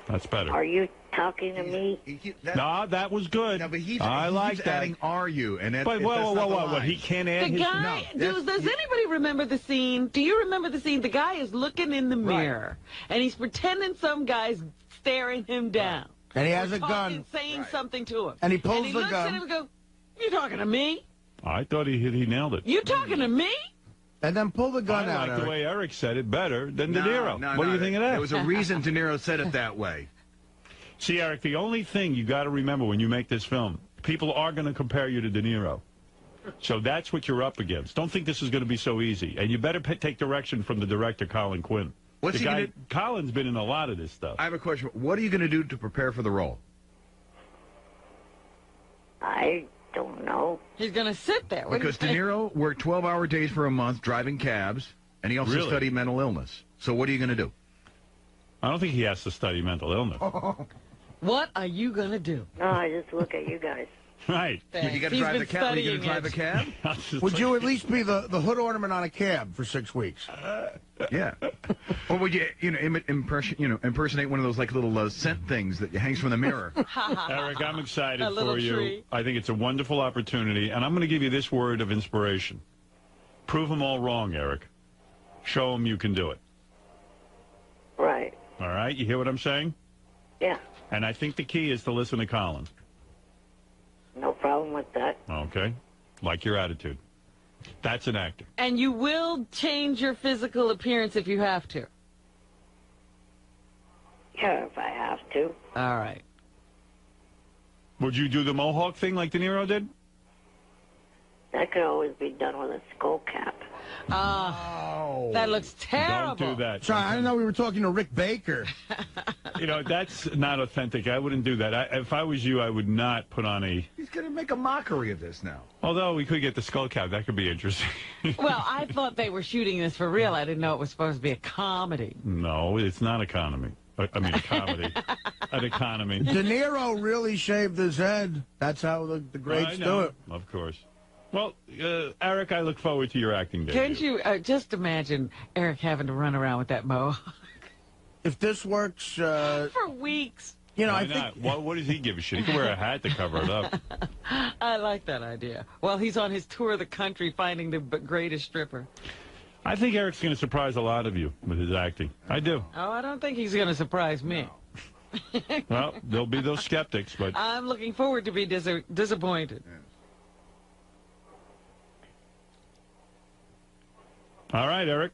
That's better. Are you talking to me? No, that was good. No, but I like keeps that. adding "are you?" and But whoa, he can't add The his... guy, does anybody remember the scene? Do you remember the scene? The guy is looking in the mirror, and he's pretending some guy's staring him down. And he has or a talking, gun. saying something to him. And he pulls and he the looks gun. at him and goes, "You talking to me? I thought he nailed it. You talking to me?" And then pull the gun out. I like the way Eric said it better than De Niro. No, what do you think of that? There was a reason De Niro said it that way. See, Eric, the only thing you got to remember when you make this film, people are going to compare you to De Niro. So that's what you're up against. Don't think this is going to be so easy. And you better take direction from the director, Colin Quinn. Colin's been in a lot of this stuff. I have a question. What are you going to do to prepare for the role? I don't know. He's going to sit there. Because De Niro worked 12-hour days for a month driving cabs, and he also studied mental illness. So what are you going to do? I don't think he has to study mental illness. What are you going to do? No, I just look at you guys. Right. You got to drive the cab. Are you going to drive a cab? Would you at least be the hood ornament on a cab for 6 weeks? Yeah. Or would you, impersonate one of those like little scent things that hangs from the mirror? Eric, I'm excited A little for you. tree. I think it's a wonderful opportunity, and I'm going to give you this word of inspiration. Prove them all wrong, Eric. Show them you can do it. Right. All right? You hear what I'm saying? Yeah. And I think the key is to listen to Colin. No problem with that. Okay? Like your attitude. That's an actor. And you will change your physical appearance if you have to. Yeah, if I have to. All right. Would you do the mohawk thing like De Niro did? That could always be done with a skull cap. That looks terrible. Don't do that. Sorry, I didn't know we were talking to Rick Baker. That's not authentic. I wouldn't do that. If I was you, I would not put on a... He's going to make a mockery of this now. Although we could get the skull cap. That could be interesting. Well, I thought they were shooting this for real. I didn't know it was supposed to be a comedy. No, it's not a comedy. A comedy. An economy. De Niro really shaved his head. That's how the greats do it. Of course. Well, Eric, I look forward to your acting debut. Can't you just imagine Eric having to run around with that mohawk? If this works... for weeks. Why I not? think... What does he give a shit? He can wear a hat to cover it up. I like that idea. Well, he's on his tour of the country finding the greatest stripper. I think Eric's going to surprise a lot of you with his acting. I do. Oh, I don't think he's going to surprise me. Well, there'll be those skeptics, but... I'm looking forward to be disappointed. All right, Eric.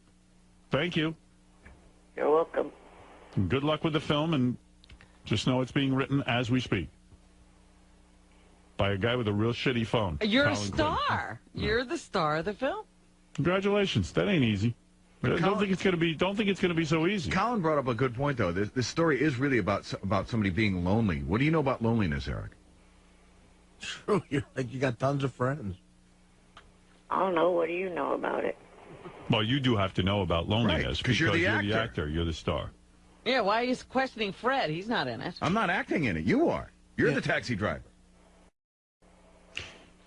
Thank you. You're welcome. Good luck with the film, and just know it's being written as we speak. By a guy with a real shitty phone. You're Colin a star. Quinn. You're the star of the film. Congratulations. That ain't easy. Don't think it's going to be so easy. Colin brought up a good point, though. This story is really about somebody being lonely. What do you know about loneliness, Eric? True. You got tons of friends. I don't know. What do you know about it? Well, you do have to know about loneliness Right, 'cause you're the actor. You're the star. Yeah, why are you questioning Fred? He's not in it. I'm not acting in it. You are. You're the taxi driver.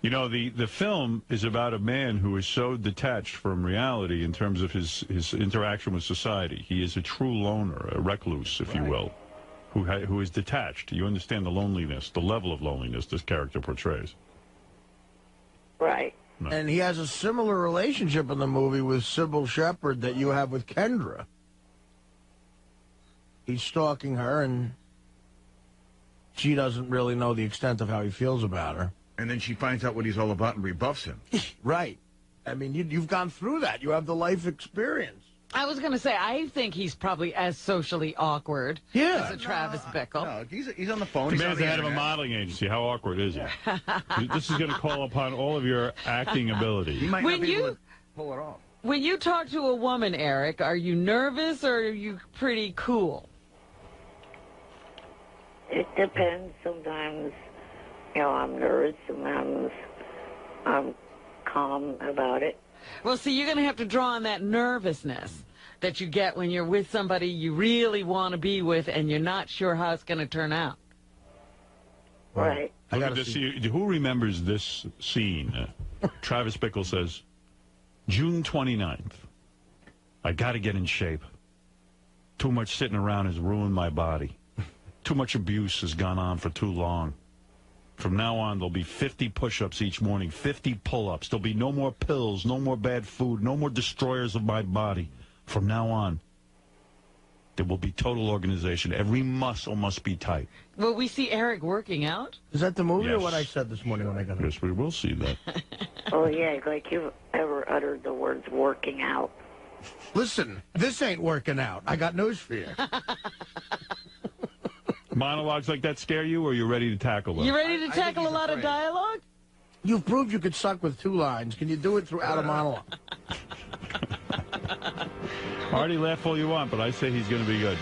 You know, the film is about a man who is so detached from reality in terms of his interaction with society. He is a true loner, a recluse, if you will, who is detached. You understand the loneliness, the level of loneliness this character portrays. Right. No. And he has a similar relationship in the movie with Sybil Shepherd that you have with Kendra. He's stalking her, and she doesn't really know the extent of how he feels about her. And then she finds out what he's all about and rebuffs him. Right. I mean, you've gone through that. You have the life experience. I was going to say, I think he's probably as socially awkward as a Travis Bickle. No, he's on the phone. The He's on man's the the head of a internet. modeling agency. How awkward is he? This is going to call upon all of your acting ability. He might not be able to pull it off. When you talk to a woman, Eric, are you nervous or are you pretty cool? It depends. Sometimes, I'm nervous. Sometimes I'm calm about it. Well, see, you're going to have to draw on that nervousness that you get when you're with somebody you really want to be with and you're not sure how it's going to turn out. Right. Look at this. Who remembers this scene? Travis Bickle says, June 29th. I got to get in shape. Too much sitting around has ruined my body. Too much abuse has gone on for too long. From now on, there'll be 50 push-ups each morning, 50 pull-ups. There'll be no more pills, no more bad food, no more destroyers of my body. From now on, there will be total organization. Every muscle must be tight. Will we see Eric working out? Is that the movie or Yes. what I said this morning when I got home? Yes, we will see that. Oh, yeah, like you've ever uttered the words working out. Listen, this ain't working out. I got news for you. Monologues like that scare you, or are you ready to tackle them? You ready to tackle a lot of dialogue? You've proved you could suck with 2 lines. Can you do it throughout a monologue? Artie, laugh all you want, but I say he's going to be good.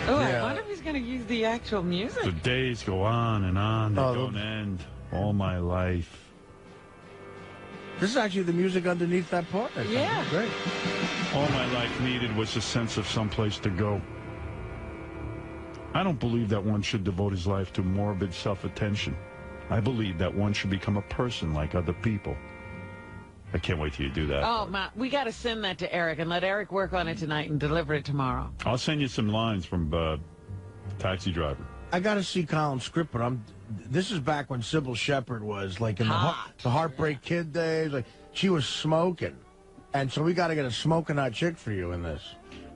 Oh, I wonder if he's going to use the actual music. The days go on and on. They don't end. All my life. This is actually the music underneath that part. I think. Yeah. Great. All my life needed was a sense of someplace to go. I don't believe that one should devote his life to morbid self-attention. I believe that one should become a person like other people. I can't wait till you do that. Oh, Matt, we got to send that to Eric and let Eric work on it tonight and deliver it tomorrow. I'll send you some lines from Taxi Driver. I got to see Colin's script, but this is back when Sybil Shepherd was like in the Heartbreak Kid days. Like she was smoking, and so we got to get a smoking hot chick for you in this.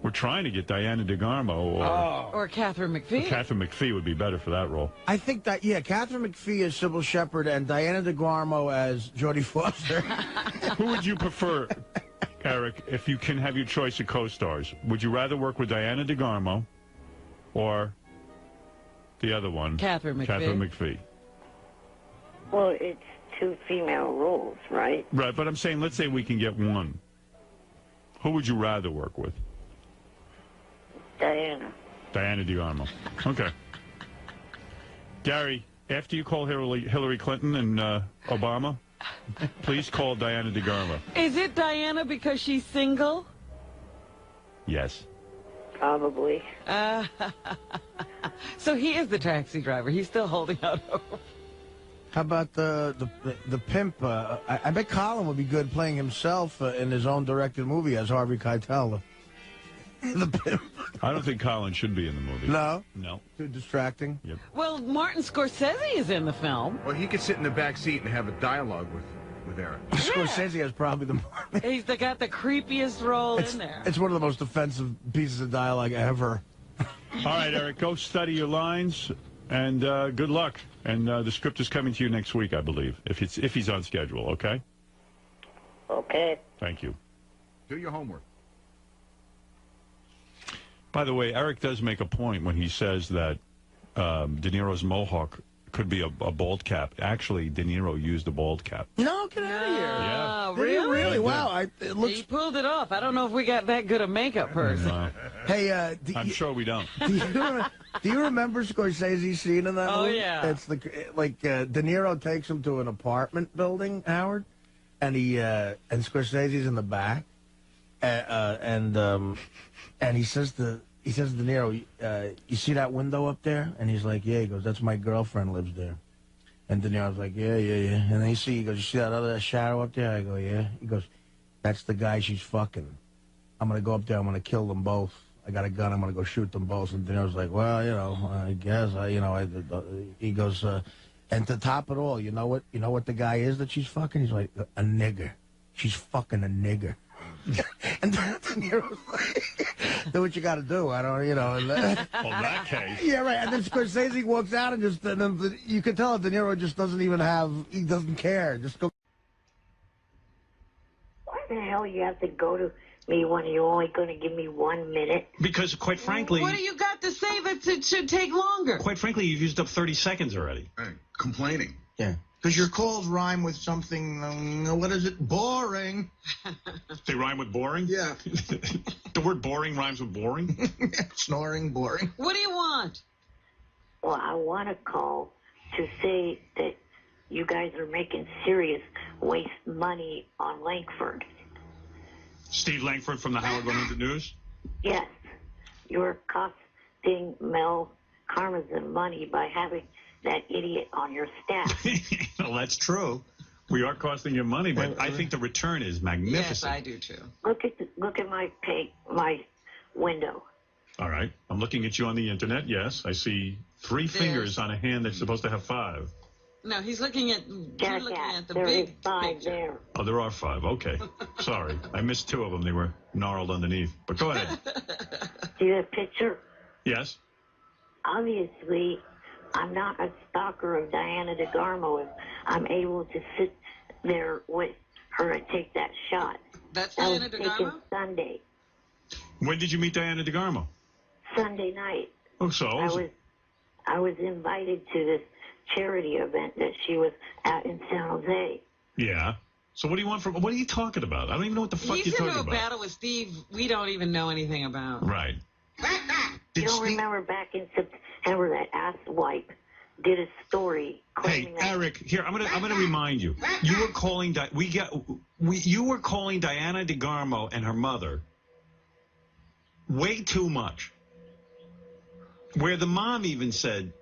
We're trying to get Diana DeGarmo or Catherine McPhee. Catherine McPhee would be better for that role. I think that, yeah, Catherine McPhee as Sybil Shepherd and Diana DeGarmo as Jodie Foster. Who would you prefer, Eric, if you can have your choice of co-stars? Would you rather work with Diana DeGarmo or the other one? Catherine McPhee. Catherine McPhee. Well, it's two female roles, right? Right, but I'm saying, let's say we can get one. Who would you rather work with? Diana. Diana DeGarmo. Okay. Gary, after you call Hillary Clinton and Obama, please call Diana DeGarmo. Is it Diana because she's single? Yes. Probably. So he is the taxi driver. He's still holding out hope. How about the pimp? I bet Colin would be good playing himself in his own directed movie as Harvey Keitel. The pimp. I don't think Colin should be in the movie. No? No. Too distracting? Yep. Well, Martin Scorsese is in the film. Well, he could sit in the back seat and have a dialogue with Eric. Yeah. Scorsese has probably the more... He's got the creepiest role in there. It's one of the most offensive pieces of dialogue ever. All right, Eric, go study your lines, and good luck. And the script is coming to you next week, I believe, if he's on schedule, okay? Okay. Thank you. Do your homework. By the way, Eric does make a point when he says that De Niro's mohawk could be a bald cap. Actually, De Niro used a bald cap. No, get out of here. Yeah. Really? Really? Wow. It looks... He pulled it off. I don't know if we got that good a makeup person. Hey, I'm sure we don't. Do you remember Scorsese's scene in that movie? Oh, yeah. It's like De Niro takes him to an apartment building, Howard, and and Scorsese's in the back, and he says to De Niro, you see that window up there? And he's like, yeah. He goes, that's my girlfriend lives there. And De Niro's like, yeah. And then he goes, you see that other shadow up there? I go, yeah. He goes, that's the guy she's fucking. I'm going to go up there. I'm going to kill them both. I got a gun. I'm going to go shoot them both. And De Niro's like, well, I guess. He goes, and to top it all, you know what the guy is that she's fucking? He's like, a nigger. She's fucking a nigger. And De Niro's like, do what you got to do. I don't, Well, in that case. Yeah, right. And then Scorsese walks out and then you can tell De Niro just doesn't even he doesn't care. Just go. Why the hell you have to go to me when you're only going to give me 1 minute? Because, quite frankly... What do you got to say that it should take longer? Quite frankly, you've used up 30 seconds already. Complaining. Yeah. Because your calls rhyme with something, what is it? Boring. They rhyme with boring? Yeah. The word boring rhymes with boring? Snoring, boring. What do you want? Well, I want to call to say that you guys are making serious waste money on Langford. Steve Langford from the Howard 100 News? Yes. You're costing Mel Karmazin money by having that idiot on your staff. Well, that's true. We are costing you money, but I think the return is magnificent. Yes, I do too. Look at my window. All right. I'm looking at you on the internet. Yes, I see 3 fingers on a hand that's supposed to have 5. No, he's looking at. You're looking at the there big is 5 picture. there. Oh, there are 5. Okay. Sorry. I missed 2 of them. They were gnarled underneath. But go ahead. See that picture? Yes? Obviously, I'm not a stalker of Diana DeGarmo if I'm able to sit there with her and take that shot. That's that Diana was taken DeGarmo? Sunday. When did you meet Diana DeGarmo? Sunday night. Oh, so? I was invited to this charity event that she was at in San Jose. Yeah. So what do you want from? What are you talking about? I don't even know what the fuck He's you're talking into a about. battle with Steve we don't even know anything about. Right. You don't remember back in September that asswipe did a story. Hey, Eric, here I'm gonna remind you. You were calling you were calling Diana DeGarmo and her mother way too much. Where the mom even said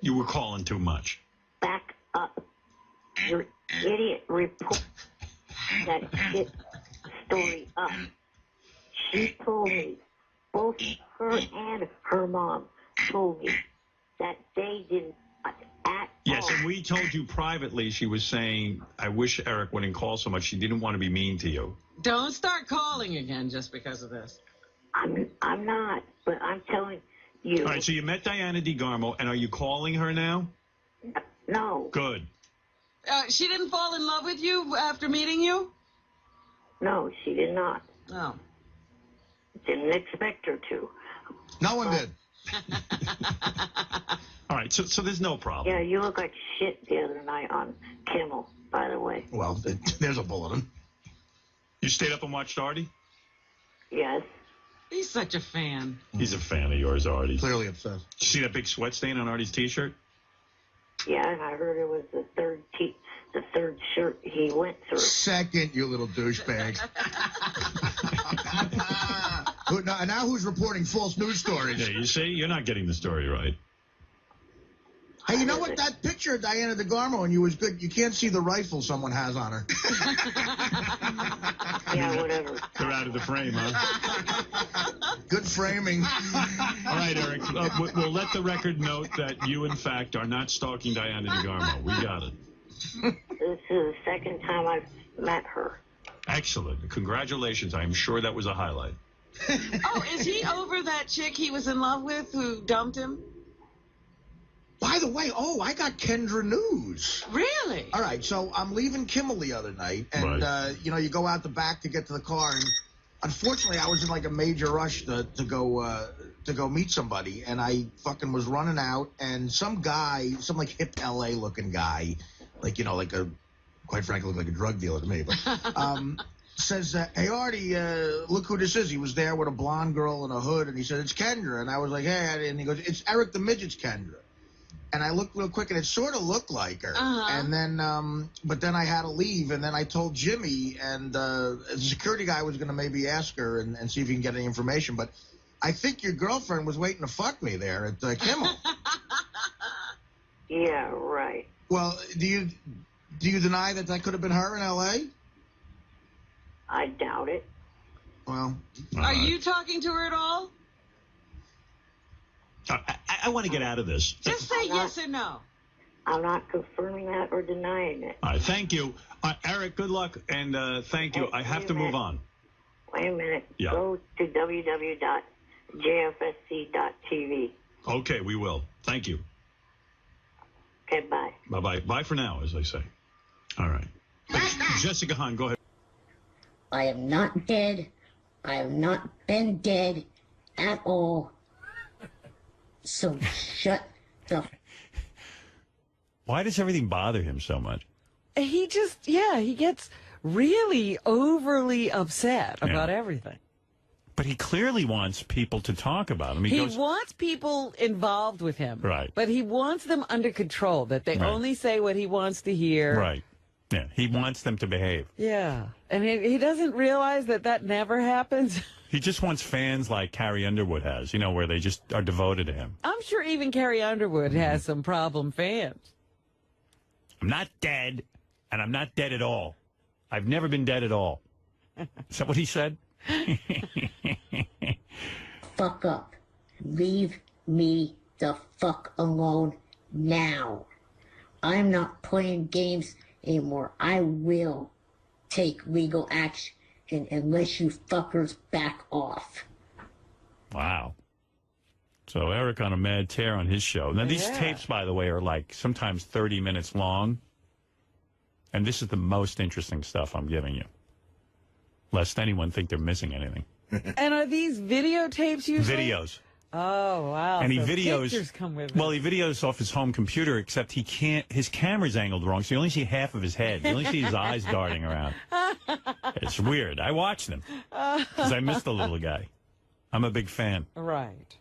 you were calling too much. Back up. Your idiot report that shit story up. She told me, both her and her mom told me that they did not at Yes, all. and we told you privately she was saying, I wish Eric wouldn't call so much. She didn't want to be mean to you. Don't start calling again just because of this. I'm not, but I'm telling you. All right, so you met Diana DeGarmo, and are you calling her now? No. Good. She didn't fall in love with you after meeting you? No, she did not. Oh. Didn't expect her to. No one did. All right, so there's no problem. Yeah, you look like shit the other night on Kimmel, by the way. Well, there's a bulletin. You stayed up and watched Artie? Yes. He's such a fan. He's a fan of yours, Artie. Clearly obsessed. Did you see that big sweat stain on Artie's T-shirt? Yeah, and I heard it was the third shirt he went through. Second, you little douchebag. Now who's reporting false news stories? Yeah, you see? You're not getting the story right. Hey, you know what? That picture of Diana DeGarmo and you was good. You can't see the rifle someone has on her. Yeah, whatever. They're out of the frame, huh? Good framing. All right, Eric. We'll let the record note that you, in fact, are not stalking Diana DeGarmo. We got it. This is the second time I've met her. Excellent. Congratulations. I'm sure that was a highlight. Oh, is he over that chick he was in love with who dumped him? By the way, I got Kendra news. Really? All right, so I'm leaving Kimmel the other night, and, you go out the back to get to the car, and unfortunately I was in, like, a major rush to go meet somebody, and I fucking was running out, and some guy, like, hip L.A.-looking guy, like, quite frankly, looked like a drug dealer to me, but, says, hey, Artie, look who this is. He was there with a blonde girl in a hood, and he said, it's Kendra, and I was like, hey, and he goes, it's Eric the Midget's Kendra. And I looked real quick, and it sort of looked like her. And then, but then I had to leave, and then I told Jimmy, and the security guy was going to maybe ask her and see if he can get any information. But I think your girlfriend was waiting to fuck me there at Kimmel. Yeah, right. Well, do you deny that could have been her in L.A.? I doubt it. Well, are you talking to her at all? I want to get out of this. Just say yes or no. I'm not confirming that or denying it. All right, thank you. Eric, good luck, and thank you. I have to move on. Wait a minute. Yeah. Go to www.jfsc.tv. Okay, we will. Thank you. Okay, bye. Bye-bye. Bye for now, as they say. All right. Jessica Hahn, go ahead. I am not dead. I have not been dead at all. So shut the... Why does everything bother him so much? He gets really overly upset about everything. But he clearly wants people to talk about him. He wants people involved with him. Right. But he wants them under control, that they only say what he wants to hear. Right. Yeah, he wants them to behave. Yeah. And he doesn't realize that never happens. He just wants fans like Carrie Underwood has, where they just are devoted to him. I'm sure even Carrie Underwood has some problem fans. I'm not dead, and I'm not dead at all. I've never been dead at all. Is that what he said? Fuck up. Leave me the fuck alone now. I'm not playing games anymore. I will take legal action unless you fuckers back off. Wow. So Eric on a mad tear on his show. Now, these tapes, by the way, are like sometimes 30 minutes long. And this is the most interesting stuff I'm giving you. Lest anyone think they're missing anything. And are these videotapes usually? Videos. Oh, wow. And he So videos. pictures come with Well, he videos off his home computer, except he can't. His camera's angled wrong, so you only see half of his head. You only see his eyes darting around. It's weird. I watch them because I miss the little guy. I'm a big fan. Right.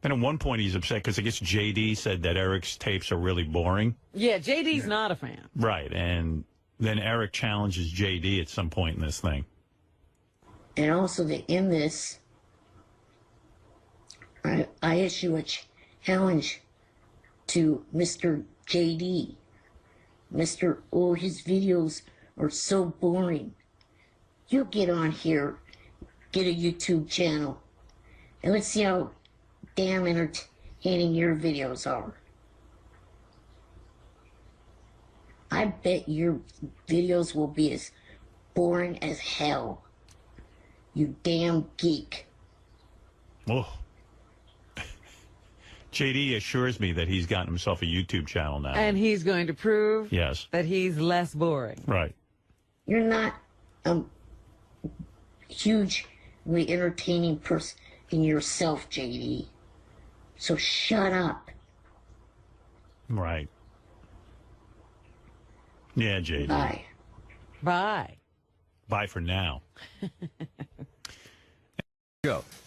And at one point he's upset because I guess JD said that Eric's tapes are really boring. Yeah, JD's not a fan. Right, and then Eric challenges JD at some point in this thing. And also to end this, I issue a challenge to Mr. JD. Oh, his videos are so boring. You get on here, get a YouTube channel, and let's see how damn entertaining your videos are. I bet your videos will be as boring as hell. You damn geek. Oh. JD assures me that he's gotten himself a YouTube channel now. And he's going to prove that he's less boring. Right. You're not a hugely entertaining person in yourself, JD. So shut up. Right. Yeah, JD. Bye. Bye. Bye for now.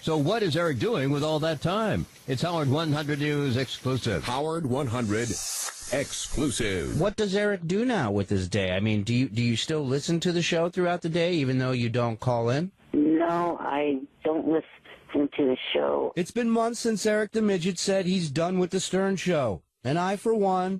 So what is Eric doing with all that time? It's Howard 100 News exclusive. Howard 100 exclusive. What does Eric do now with his day? I mean, do you still listen to the show throughout the day, even though you don't call in? No, I don't listen to the show. It's been months since Eric the Midget said he's done with the Stern Show. And I, for one,